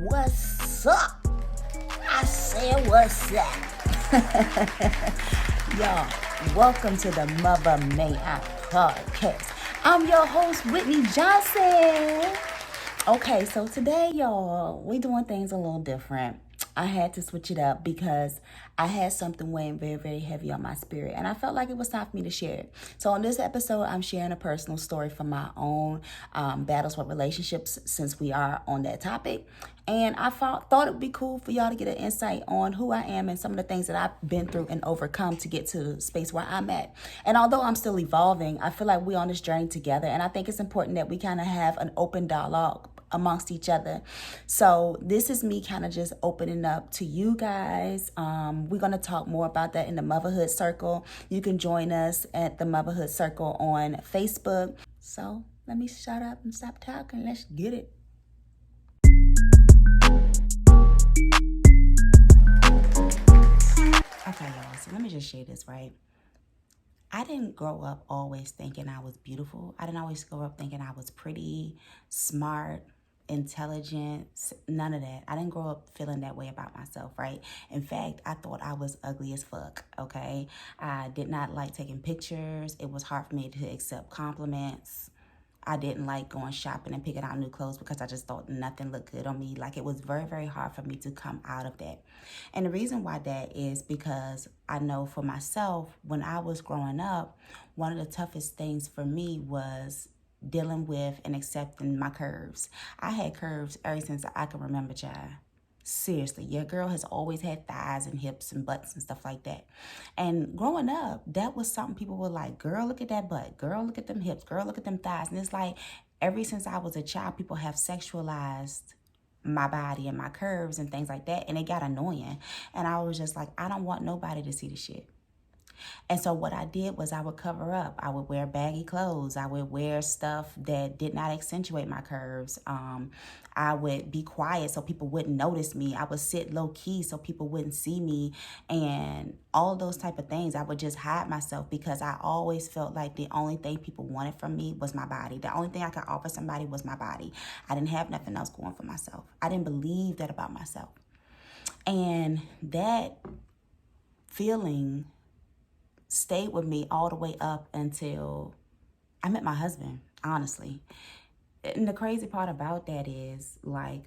What's up? I said, what's up? Y'all, welcome to the Mother May I podcast. I'm your host, Whitney Johnson. Okay, so today, y'all, we doing things a little different. I had to switch it up because I had something weighing very, very heavy on my spirit, and I felt like it was time for me to share it. So on this episode, I'm sharing a personal story from my own battles with relationships, since we are on that topic. And I thought it would be cool for y'all to get an insight on who I am and some of the things that I've been through and overcome to get to the space where I'm at. And although I'm still evolving, I feel like we're on this journey together, and I think it's important that we kind of have an open dialogue amongst each other. So this is me kind of just opening up to you guys. We're going to talk more about that in the Motherhood Circle. You can join us at the Motherhood Circle on Facebook. So let me shut up and stop talking. Let's get it. Okay, y'all, so let me just share this, right? I didn't grow up always thinking I was beautiful. I didn't always grow up thinking I was pretty, smart, intelligent, none of that. I didn't grow up feeling that way about myself, right? In fact, I thought I was ugly as fuck, okay? I did not like taking pictures. It was hard for me to accept compliments. I didn't like going shopping and picking out new clothes because I just thought nothing looked good on me. Like, it was very, very hard for me to come out of that. And the reason why that is because I know for myself, when I was growing up, one of the toughest things for me was dealing with and accepting my curves. I had curves ever since I can remember, child. Seriously, your girl has always had thighs and hips and butts and stuff like that. And growing up, that was something people were like, girl, look at that butt. Girl, look at them hips. Girl, look at them thighs. And it's like, ever since I was a child, people have sexualized my body and my curves and things like that. And it got annoying. And I was just like, I don't want nobody to see the shit. And so what I did was I would cover up. I would wear baggy clothes. I would wear stuff that did not accentuate my curves. I would be quiet so people wouldn't notice me. I would sit low key so people wouldn't see me, and all those type of things. I would just hide myself because I always felt like the only thing people wanted from me was my body. The only thing I could offer somebody was my body. I didn't have nothing else going for myself. I didn't believe that about myself. And that feeling stayed with me all the way up until I met my husband, honestly. And the crazy part about that is, like,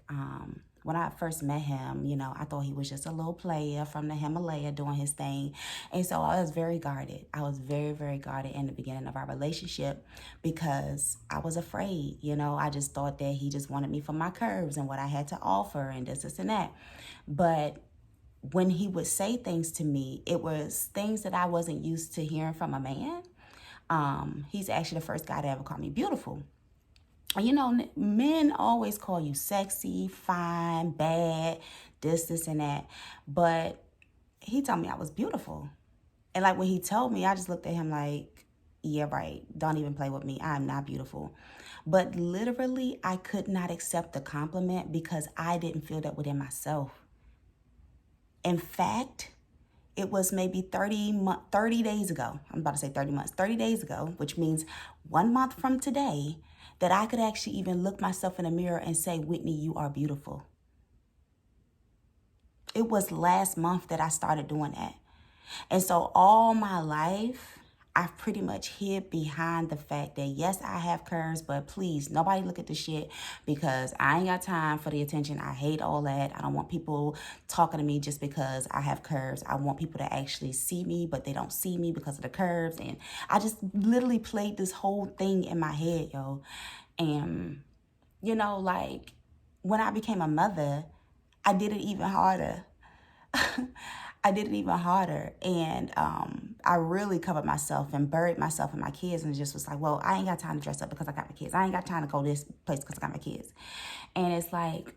when I first met him, I thought he was just a little player from the Himalaya doing his thing. And so I was very guarded. I was very, very guarded in the beginning of our relationship because I was afraid. I just thought that he just wanted me for my curves and what I had to offer and this and that. But when he would say things to me, it was things that I wasn't used to hearing from a man. He's actually the first guy to ever call me beautiful. Men always call you sexy, fine, bad, this, and that. But he told me I was beautiful. And like when he told me, I just looked at him like, yeah, right. Don't even play with me. I'm not beautiful. But literally, I could not accept the compliment because I didn't feel that within myself. In fact, it was maybe 30 days ago. I'm about to say 30 months. 30 days ago, which means 1 month from today, that I could actually even look myself in the mirror and say, Whitney, you are beautiful. It was last month that I started doing that. And so all my life, I've pretty much hid behind the fact that, yes, I have curves, but please, nobody look at the shit because I ain't got time for the attention. I hate all that. I don't want people talking to me just because I have curves. I want people to actually see me, but they don't see me because of the curves. And I just literally played this whole thing in my head, yo. And, like when I became a mother, I did it even harder. And I really covered myself and buried myself in my kids and just was like, well, I ain't got time to dress up because I got my kids. I ain't got time to go this place because I got my kids. And it's like,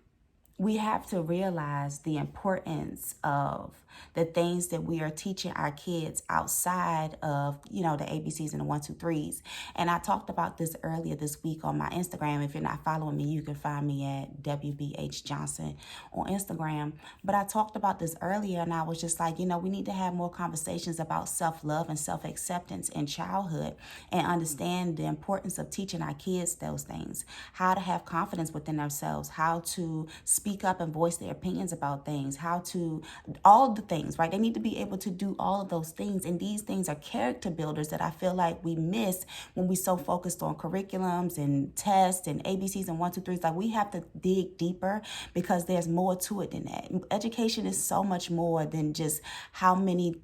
we have to realize the importance of the things that we are teaching our kids outside of, the ABCs and the 1, 2, 3s. And I talked about this earlier this week on my Instagram. If you're not following me, you can find me at WBH Johnson on Instagram. But I talked about this earlier and I was just like, we need to have more conversations about self-love and self-acceptance in childhood and understand the importance of teaching our kids those things, how to have confidence within themselves, how to speak speak up and voice their opinions about things, how to, all the things, right? They need to be able to do all of those things. And these things are character builders that I feel like we miss when we so focused on curriculums and tests and ABCs and 1, 2, 3s. Like, we have to dig deeper because there's more to it than that. Education is so much more than just how many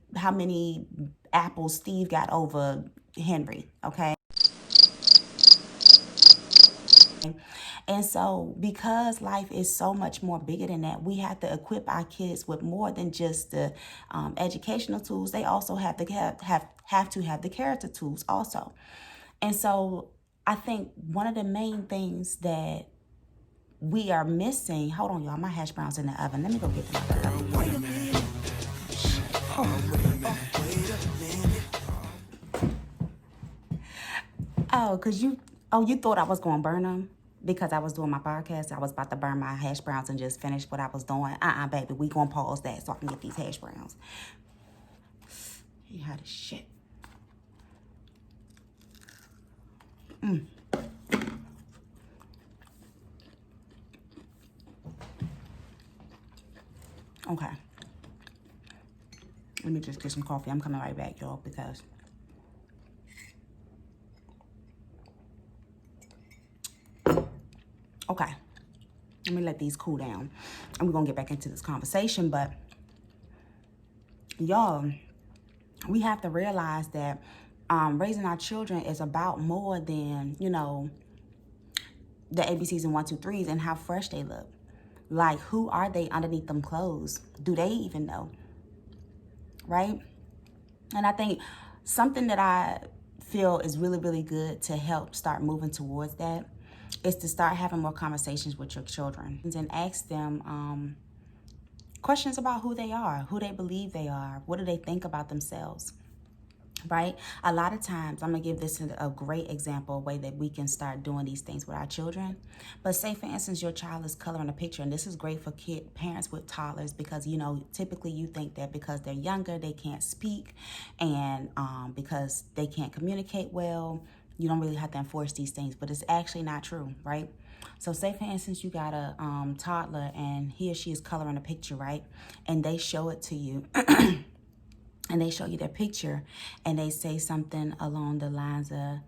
apples Steve got over Henry, okay? And so because life is so much more bigger than that, we have to equip our kids with more than just the educational tools. They also have to have the character tools also. And so I think one of the main things that we are missing, hold on, y'all, my hash browns in the oven. Let me go get them out the oven. Wait a minute. Oh, you thought I was going to burn them? Because I was doing my podcast, I was about to burn my hash browns and just finish what I was doing. Baby, we gonna pause that so I can get these hash browns. You had a shit. Okay. Let me just get some coffee. I'm coming right back, y'all, because okay, let me let these cool down and we're gonna get back into this conversation. But y'all, we have to realize that raising our children is about more than, you know, the ABCs and 1, 2, 3s and how fresh they look. Like, who are they underneath them clothes? Do they even know? Right? And I think something that I feel is really, really good to help start moving towards that is to start having more conversations with your children and ask them questions about who they are, who they believe they are, what do they think about themselves, right? A lot of times, I'm going to give this a great example, a way that we can start doing these things with our children. But say, for instance, your child is coloring a picture, and this is great for parents with toddlers because, you know, typically you think that because they're younger, they can't speak, and because they can't communicate well, you don't really have to enforce these things, but it's actually not true, right? So say, for instance, you got a toddler and he or she is coloring a picture, right? And they show it to you and they show you their picture and they say something along the lines of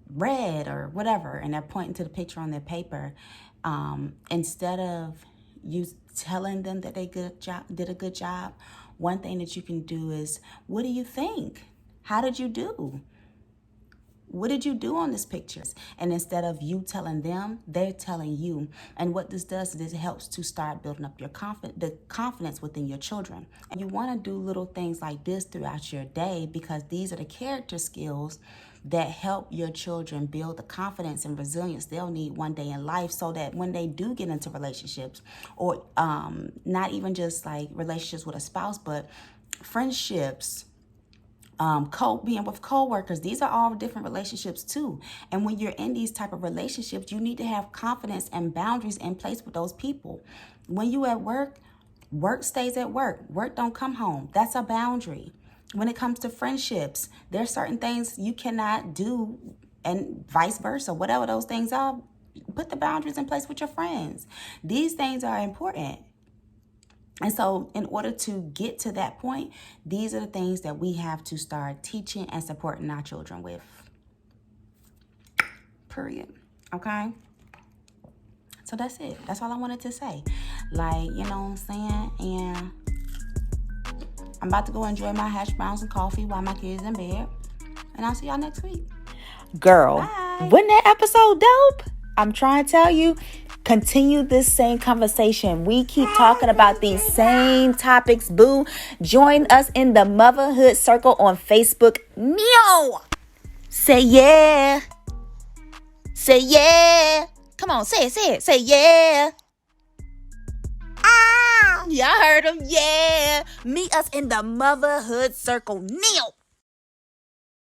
red or whatever, and they're pointing to the picture on their paper. Instead of you telling them that they did a good job, one thing that you can do is, what do you think? How did you do? What did you do on this picture? And instead of you telling them, they're telling you. And what this does is it helps to start building up your the confidence within your children. And you want to do little things like this throughout your day because these are the character skills that help your children build the confidence and resilience they'll need one day in life, so that when they do get into relationships, or not even just like relationships with a spouse, but friendships, being with co-workers, these are all different relationships too. And when you're in these type of relationships, you need to have confidence and boundaries in place with those people. When you at work, work stays at work. Work don't come home. That's a boundary. When it comes to friendships, there's certain things you cannot do, and vice versa. Whatever those things are, put the boundaries in place with your friends. These things are important. And so in order to get to that point, these are the things that we have to start teaching and supporting our children with. Period. Okay? So that's it. That's all I wanted to say. Like, you know what I'm saying? And I'm about to go enjoy my hash browns and coffee while my kids in bed. And I'll see y'all next week. Girl, Bye. Wasn't that episode dope? I'm trying to tell you, continue this same conversation. We keep talking about these same topics, boo. Join us in the Motherhood Circle on Facebook. Meow. Say yeah. Say yeah. Come on, say it. Say yeah. Y'all heard him? Yeah. Meet us in the Motherhood Circle. Meow.